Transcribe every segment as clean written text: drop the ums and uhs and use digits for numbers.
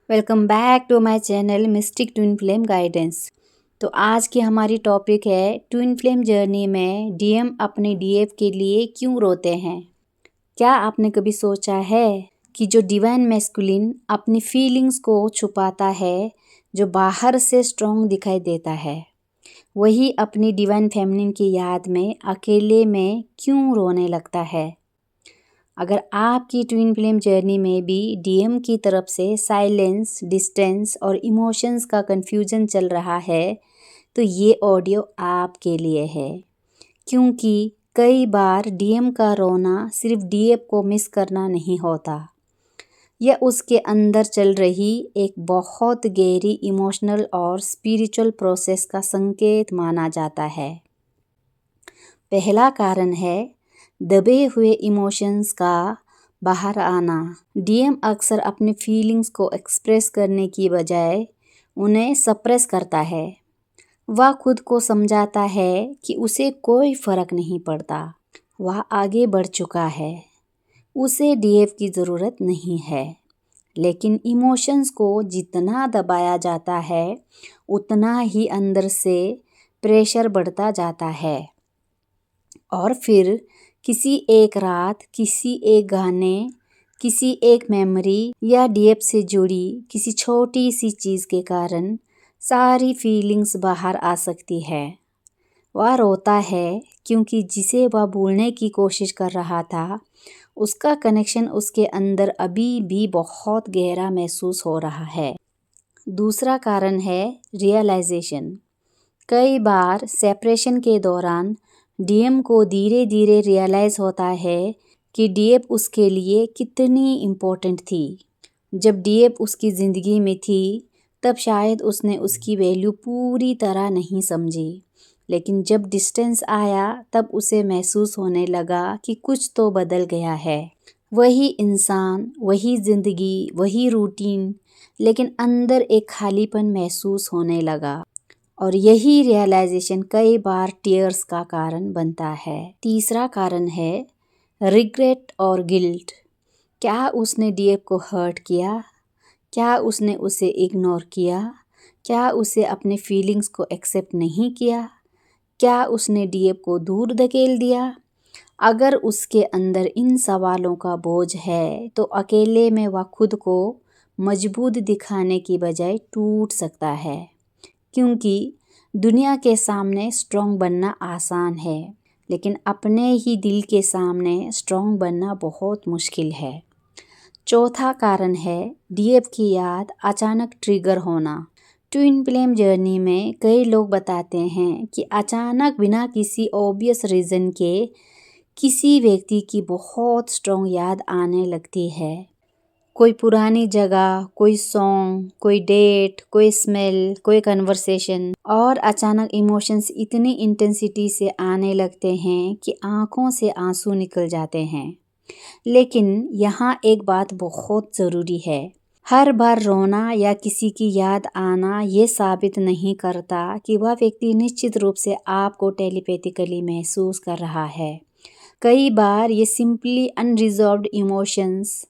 Welcome back to my channel mystic twin flame guidance. तो आज की हमारी टॉपिक है ट्विन फ्लेम जर्नी में डीएम अपने डीएफ के लिए क्यों रोते हैं। क्या आपने कभी सोचा है कि जो डिवाइन मैस्कुलिन अपनी फीलिंग्स को छुपाता है, जो बाहर से स्ट्रॉन्ग दिखाई देता है, वही अपनी डिवाइन फेमिनिन की याद में अकेले में क्यों रोने लगता है। अगर आपकी ट्विन फ्लेम जर्नी में भी डीएम की तरफ से साइलेंस, डिस्टेंस और इमोशंस का कन्फ्यूजन चल रहा है, तो ये ऑडियो आपके लिए है। क्योंकि कई बार डीएम का रोना सिर्फ डीएफ को मिस करना नहीं होता, यह उसके अंदर चल रही एक बहुत गहरी इमोशनल और स्पिरिचुअल प्रोसेस का संकेत माना जाता है। पहला कारण है दबे हुए इमोशंस का बाहर आना। डीएम अक्सर अपने फीलिंग्स को एक्सप्रेस करने की बजाय उन्हें सप्रेस करता है। वह खुद को समझाता है कि उसे कोई फर्क नहीं पड़ता, वह आगे बढ़ चुका है, उसे डीएफ की ज़रूरत नहीं है। लेकिन इमोशंस को जितना दबाया जाता है, उतना ही अंदर से प्रेशर बढ़ता जाता है। और फिर किसी एक रात, किसी एक गाने, किसी एक मेमोरी या डीएफ से जुड़ी किसी छोटी सी चीज़ के कारण सारी फीलिंग्स बाहर आ सकती है। वह रोता है क्योंकि जिसे वह भूलने की कोशिश कर रहा था, उसका कनेक्शन उसके अंदर अभी भी बहुत गहरा महसूस हो रहा है। दूसरा कारण है रियलाइजेशन। कई बार सेपरेशन के दौरान डीएम को धीरे धीरे रियलाइज़ होता है कि डीएफ उसके लिए कितनी इम्पोर्टेंट थी। जब डीएफ उसकी ज़िंदगी में थी, तब शायद उसने उसकी वैल्यू पूरी तरह नहीं समझी। लेकिन जब डिस्टेंस आया, तब उसे महसूस होने लगा कि कुछ तो बदल गया है। वही इंसान, वही ज़िंदगी, वही रूटीन, लेकिन अंदर एक खालीपन महसूस होने लगा। और यही रियलाइजेशन कई बार टीयर्स का कारण बनता है। तीसरा कारण है रिग्रेट और गिल्ट। क्या उसने डीएफ को हर्ट किया? क्या उसने उसे इग्नोर किया? क्या उसे अपने फीलिंग्स को एक्सेप्ट नहीं किया? क्या उसने डीएफ को दूर धकेल दिया? अगर उसके अंदर इन सवालों का बोझ है, तो अकेले में वह खुद को मजबूत दिखाने की बजाय टूट सकता है। क्योंकि दुनिया के सामने स्ट्रॉन्ग बनना आसान है, लेकिन अपने ही दिल के सामने स्ट्रॉन्ग बनना बहुत मुश्किल है। चौथा कारण है डीएफ की याद अचानक ट्रिगर होना। ट्विन फ्लेम जर्नी में कई लोग बताते हैं कि अचानक बिना किसी ऑब्वियस रीज़न के किसी व्यक्ति की बहुत स्ट्रॉन्ग याद आने लगती है। कोई पुरानी जगह, कोई सॉन्ग, कोई डेट, कोई स्मेल, कोई कन्वर्सेशन, और अचानक इमोशंस इतनी इंटेंसिटी से आने लगते हैं कि आंखों से आंसू निकल जाते हैं। लेकिन यहाँ एक बात बहुत ज़रूरी है। हर बार रोना या किसी की याद आना ये साबित नहीं करता कि वह व्यक्ति निश्चित रूप से आपको टेलीपैथिकली महसूस कर रहा है। कई बार ये simply unresolved emotions,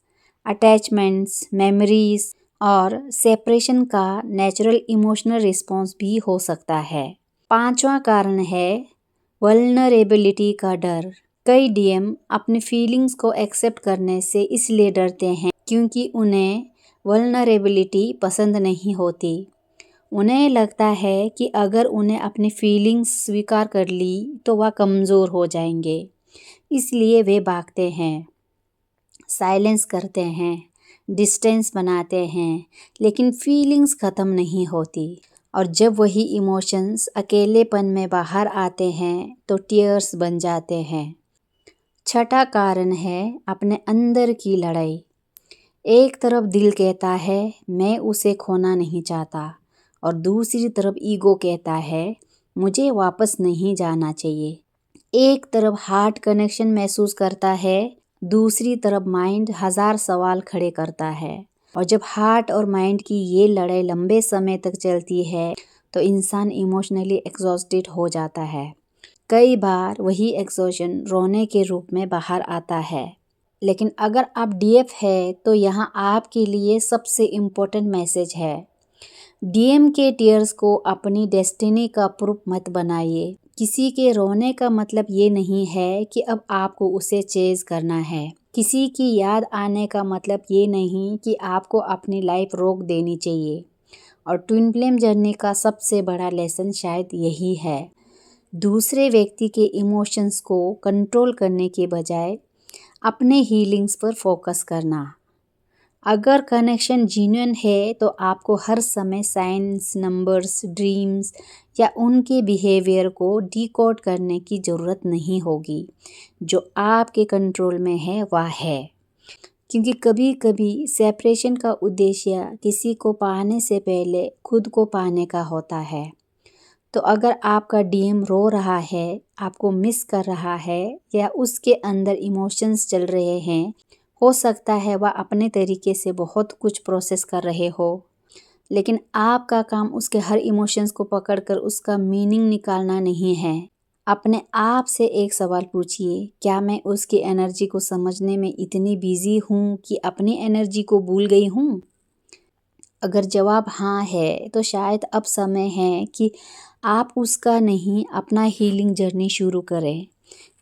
attachments, memories और सेपरेशन का नेचुरल इमोशनल रिस्पॉन्स भी हो सकता है। पांचवा कारण है वल्नरेबिलिटी का डर। कई डीएम अपनी फीलिंग्स को एक्सेप्ट करने से इसलिए डरते हैं क्योंकि उन्हें वल्नरेबिलिटी पसंद नहीं होती। उन्हें लगता है कि अगर उन्हें अपनी फीलिंग्स स्वीकार कर ली तो वह कमज़ोर हो जाएंगे। इसलिए वे भागते हैं, साइलेंस करते हैं, डिस्टेंस बनाते हैं, लेकिन फीलिंग्स ख़त्म नहीं होती। और जब वही इमोशंस अकेलेपन में बाहर आते हैं तो टीयर्स बन जाते हैं। छठा कारण है अपने अंदर की लड़ाई। एक तरफ दिल कहता है मैं उसे खोना नहीं चाहता, और दूसरी तरफ ईगो कहता है मुझे वापस नहीं जाना चाहिए। एक तरफ हार्ट कनेक्शन महसूस करता है, दूसरी तरफ माइंड हजार सवाल खड़े करता है। और जब हार्ट और माइंड की ये लड़ाई लंबे समय तक चलती है, तो इंसान इमोशनली एग्जॉस्टेड हो जाता है। कई बार वही एग्जॉशन रोने के रूप में बाहर आता है। लेकिन अगर आप डीएफ है तो यहाँ आपके लिए सबसे इम्पोर्टेंट मैसेज है। डीएम के टीयर्स को अपनी डेस्टिनी का प्रूफ मत बनाइए। किसी के रोने का मतलब ये नहीं है कि अब आपको उसे चेज करना है। किसी की याद आने का मतलब ये नहीं कि आपको अपनी लाइफ रोक देनी चाहिए। और ट्विन फ्लेम जर्नी का सबसे बड़ा लेसन शायद यही है, दूसरे व्यक्ति के इमोशंस को कंट्रोल करने के बजाय अपने हीलिंग्स पर फोकस करना। अगर कनेक्शन जेन्युइन है तो आपको हर समय साइंस, नंबर्स, ड्रीम्स या उनके बिहेवियर को डिकोड करने की ज़रूरत नहीं होगी। जो आपके कंट्रोल में है वह है। क्योंकि कभी कभी सेपरेशन का उद्देश्य किसी को पाने से पहले खुद को पाने का होता है। तो अगर आपका डीएम रो रहा है, आपको मिस कर रहा है या उसके अंदर इमोशंस चल रहे हैं, हो सकता है वह अपने तरीके से बहुत कुछ प्रोसेस कर रहे हो, लेकिन आपका काम उसके हर इमोशंस को पकड़कर उसका मीनिंग निकालना नहीं है। अपने आप से एक सवाल पूछिए, क्या मैं उसकी एनर्जी को समझने में इतनी बिजी हूँ कि अपनी एनर्जी को भूल गई हूँ? अगर जवाब हाँ है तो शायद अब समय है कि आप उसका नहीं अपना हीलिंग जर्नी शुरू करें।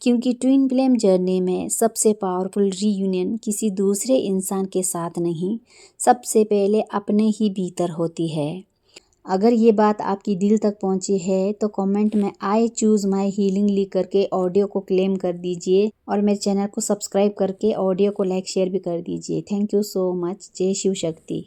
क्योंकि ट्विन फ्लेम जर्नी में सबसे पावरफुल रीयूनियन किसी दूसरे इंसान के साथ नहीं, सबसे पहले अपने ही भीतर होती है। अगर ये बात आपकी दिल तक पहुंची है तो कमेंट में आई चूज़ माई हीलिंग लिख करके ऑडियो को क्लेम कर दीजिए और मेरे चैनल को सब्सक्राइब करके ऑडियो को लाइक शेयर भी कर दीजिए। Thank you so much. जय शिव शक्ति।